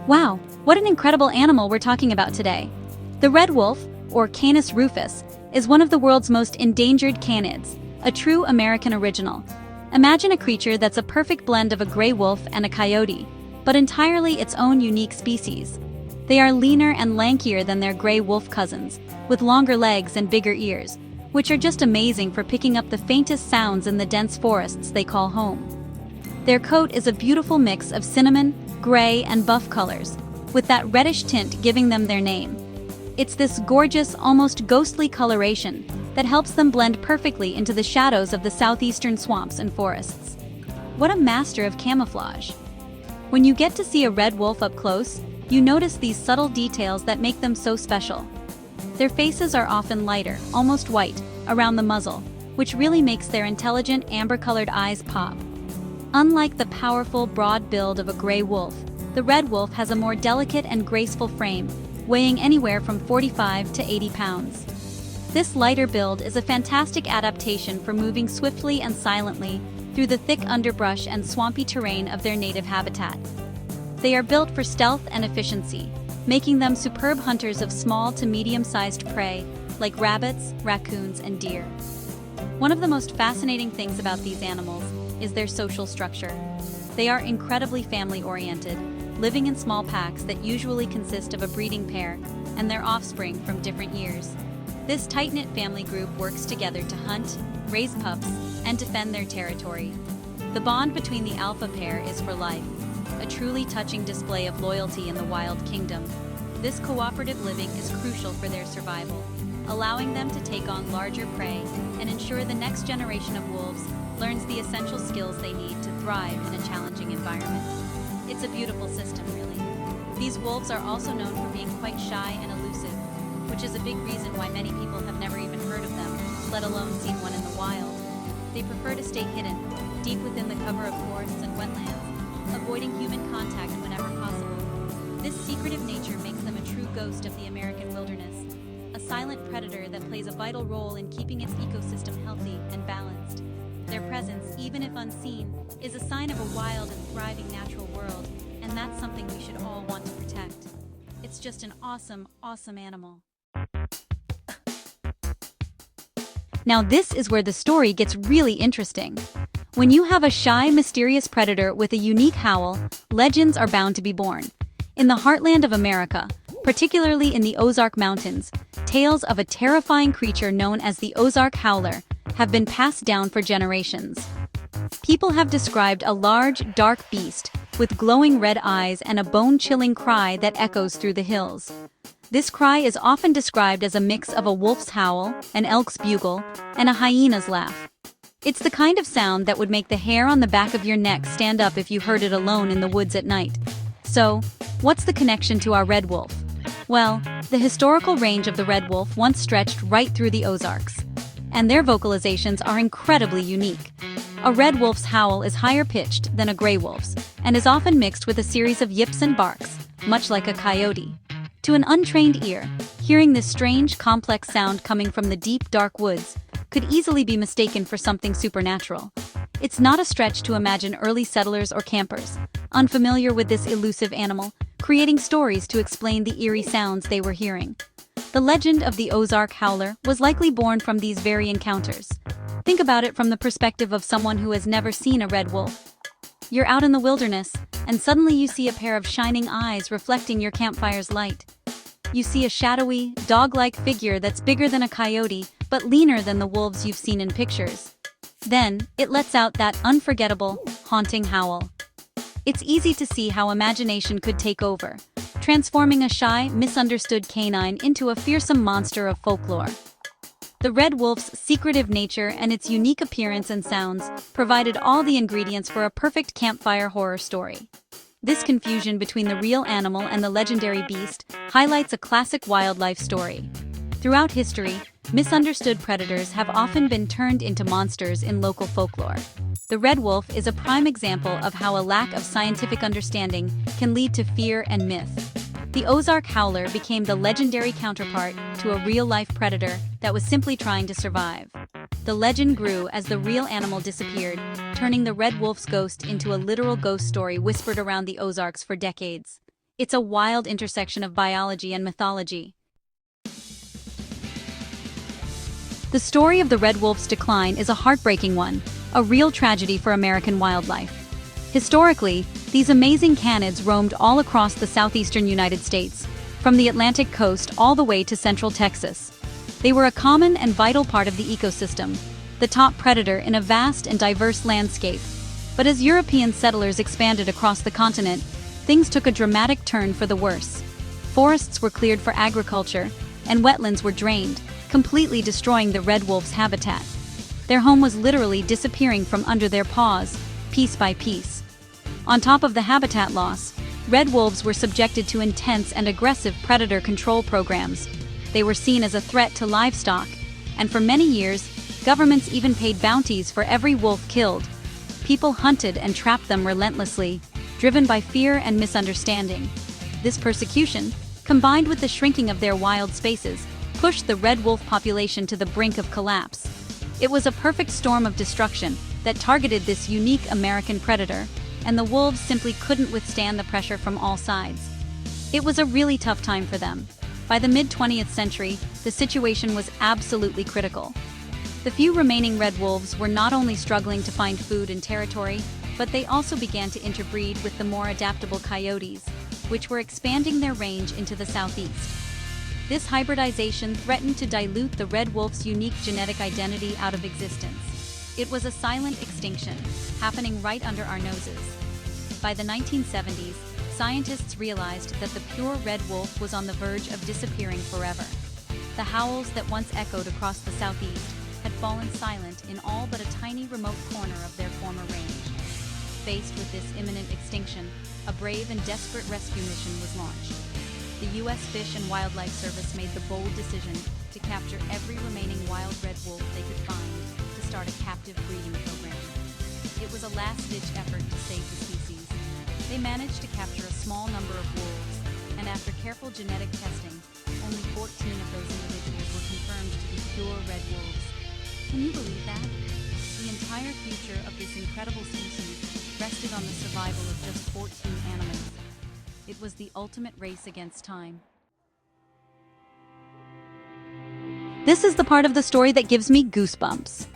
Wow, what an incredible animal we're talking about today. The red wolf, or Canis rufus, is one of the world's most endangered canids, a true American original. Imagine a creature that's a perfect blend of a gray wolf and a coyote, but entirely its own unique species. They are leaner and lankier than their gray wolf cousins, with longer legs and bigger ears, which are just amazing for picking up the faintest sounds in the dense forests they call home. Their coat is a beautiful mix of cinnamon, gray, and buff colors, with that reddish tint giving them their name. It's this gorgeous, almost ghostly coloration that helps them blend perfectly into the shadows of the southeastern swamps and forests. What a master of camouflage! When you get to see a red wolf up close, you notice these subtle details that make them so special. Their faces are often lighter, almost white, around the muzzle, which really makes their intelligent, amber-colored eyes pop. Unlike the powerful, broad build of a gray wolf, the red wolf has a more delicate and graceful frame, weighing anywhere from 45 to 80 pounds. This lighter build is a fantastic adaptation for moving swiftly and silently through the thick underbrush and swampy terrain of their native habitat. They are built for stealth and efficiency, making them superb hunters of small to medium-sized prey like rabbits, raccoons, and deer. One of the most fascinating things about these animals is their social structure. They are incredibly family-oriented, living in small packs that usually consist of a breeding pair and their offspring from different years. This tight-knit family group works together to hunt, raise pups, and defend their territory. The bond between the alpha pair is for life, a truly touching display of loyalty in the wild kingdom. This cooperative living is crucial for their survival, allowing them to take on larger prey and ensure the next generation of wolves learns the essential skills they need to thrive in a challenging environment. It's a beautiful system, really. These wolves are also known for being quite shy and elusive, which is a big reason why many people have never even heard of them, let alone seen one in the wild. They prefer to stay hidden, deep within the cover of forests and wetlands, avoiding human contact whenever possible. This secretive nature makes them a true ghost of the American wilderness, a silent predator that plays a vital role in keeping its ecosystem healthy and balanced. Their presence, even if unseen, is a sign of a wild and thriving natural world, and that's something we should all want to protect. It's just an awesome, awesome animal. Now this is where the story gets really interesting. When you have a shy, mysterious predator with a unique howl, legends are bound to be born. In the heartland of America, particularly in the Ozark Mountains, tales of a terrifying creature known as the Ozark Howler have been passed down for generations. People have described a large, dark beast with glowing red eyes and a bone-chilling cry that echoes through the hills. This cry is often described as a mix of a wolf's howl, an elk's bugle, and a hyena's laugh. It's the kind of sound that would make the hair on the back of your neck stand up if you heard it alone in the woods at night. So, what's the connection to our red wolf? Well, the historical range of the red wolf once stretched right through the Ozarks, and their vocalizations are incredibly unique. A red wolf's howl is higher pitched than a gray wolf's, and is often mixed with a series of yips and barks, much like a coyote. To an untrained ear, hearing this strange, complex sound coming from the deep, dark woods could easily be mistaken for something supernatural. It's not a stretch to imagine early settlers or campers, unfamiliar with this elusive animal, creating stories to explain the eerie sounds they were hearing. The legend of the Ozark Howler was likely born from these very encounters. Think about it from the perspective of someone who has never seen a red wolf. You're out in the wilderness, and suddenly you see a pair of shining eyes reflecting your campfire's light. You see a shadowy, dog-like figure that's bigger than a coyote, but leaner than the wolves you've seen in pictures. Then, it lets out that unforgettable, haunting howl. It's easy to see how imagination could take over, transforming a shy, misunderstood canine into a fearsome monster of folklore. The red wolf's secretive nature and its unique appearance and sounds provided all the ingredients for a perfect campfire horror story. This confusion between the real animal and the legendary beast highlights a classic wildlife story. Throughout history, misunderstood predators have often been turned into monsters in local folklore. The red wolf is a prime example of how a lack of scientific understanding can lead to fear and myth. The Ozark Howler became the legendary counterpart to a real-life predator that was simply trying to survive. The legend grew as the real animal disappeared, turning the red wolf's ghost into a literal ghost story whispered around the Ozarks for decades. It's a wild intersection of biology and mythology. The story of the red wolf's decline is a heartbreaking one, a real tragedy for American wildlife. Historically, these amazing canids roamed all across the southeastern United States, from the Atlantic coast all the way to central Texas. They were a common and vital part of the ecosystem, the top predator in a vast and diverse landscape. But as European settlers expanded across the continent, things took a dramatic turn for the worse. Forests were cleared for agriculture, and wetlands were drained, completely destroying the red wolf's habitat. Their home was literally disappearing from under their paws, piece by piece. On top of the habitat loss, red wolves were subjected to intense and aggressive predator control programs. They were seen as a threat to livestock, and for many years, governments even paid bounties for every wolf killed. People hunted and trapped them relentlessly, driven by fear and misunderstanding. This persecution, combined with the shrinking of their wild spaces, pushed the red wolf population to the brink of collapse. It was a perfect storm of destruction that targeted this unique American predator, and the wolves simply couldn't withstand the pressure from all sides. It was a really tough time for them. By the mid-20th century, the situation was absolutely critical. The few remaining red wolves were not only struggling to find food and territory, but they also began to interbreed with the more adaptable coyotes, which were expanding their range into the southeast. This hybridization threatened to dilute the red wolf's unique genetic identity out of existence. It was a silent extinction, happening right under our noses. By the 1970s, scientists realized that the pure red wolf was on the verge of disappearing forever. The howls that once echoed across the southeast had fallen silent in all but a tiny remote corner of their former range. Faced with this imminent extinction, a brave and desperate rescue mission was launched. The U.S. Fish and Wildlife Service made the bold decision to capture every remaining wild red wolf they could find to start a captive breeding program. It was a last-ditch effort to save the species. They managed to capture a small number of wolves, and after careful genetic testing, only 14 of those individuals were confirmed to be pure red wolves. Can you believe that? The entire future of this incredible species rested on the survival of just 14 animals. It was the ultimate race against time. This is the part of the story that gives me goosebumps.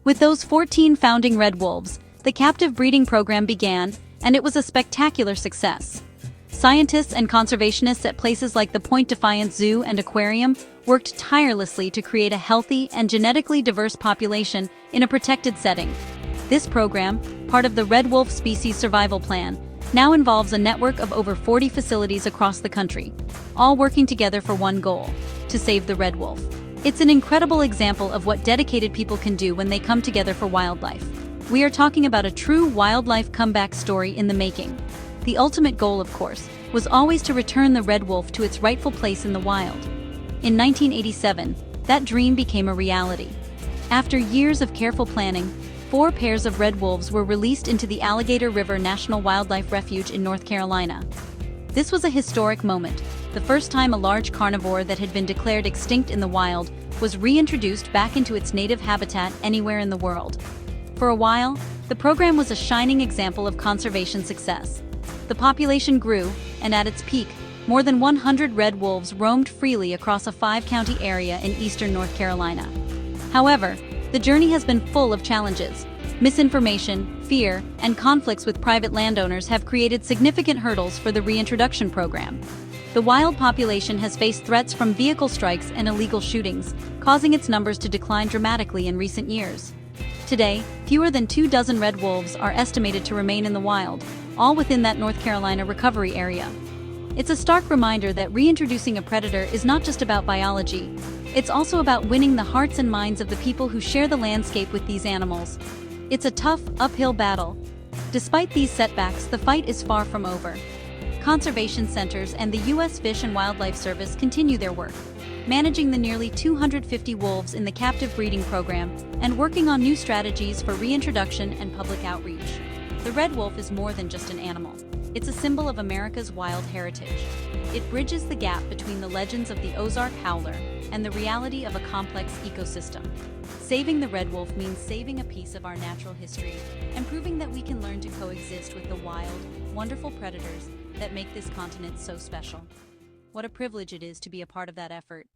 With those 14 founding red wolves, the captive breeding program began, and it was a spectacular success. Scientists and conservationists at places like the Point Defiance Zoo and Aquarium worked tirelessly to create a healthy and genetically diverse population in a protected setting. This program, part of the Red Wolf Species Survival Plan, now involves a network of over 40 facilities across the country, all working together for one goal: to save the red wolf. It's an incredible example of what dedicated people can do when they come together for wildlife. We are talking about a true wildlife comeback story in the making. The ultimate goal, of course, was always to return the red wolf to its rightful place in the wild. In 1987, that dream became a reality. After years of careful planning, 4 pairs of red wolves were released into the Alligator River National Wildlife Refuge in North Carolina. This was a historic moment, the first time a large carnivore that had been declared extinct in the wild was reintroduced back into its native habitat anywhere in the world. For a while, the program was a shining example of conservation success. The population grew, and at its peak, more than 100 red wolves roamed freely across a 5-county area in eastern North Carolina. However, the journey has been full of challenges. Misinformation, fear, and conflicts with private landowners have created significant hurdles for the reintroduction program. The wild population has faced threats from vehicle strikes and illegal shootings, causing its numbers to decline dramatically in recent years. Today, fewer than 24 red wolves are estimated to remain in the wild, all within that North Carolina recovery area. It's a stark reminder that reintroducing a predator is not just about biology. It's also about winning the hearts and minds of the people who share the landscape with these animals. It's a tough, uphill battle. Despite these setbacks, the fight is far from over. Conservation centers and the U.S. Fish and Wildlife Service continue their work, managing the nearly 250 wolves in the captive breeding program and working on new strategies for reintroduction and public outreach. The red wolf is more than just an animal. It's a symbol of America's wild heritage. It bridges the gap between the legends of the Ozark howler and the reality of a complex ecosystem. Saving the red wolf means saving a piece of our natural history and proving that we can learn to coexist with the wild, wonderful predators that make this continent so special. What a privilege it is to be a part of that effort.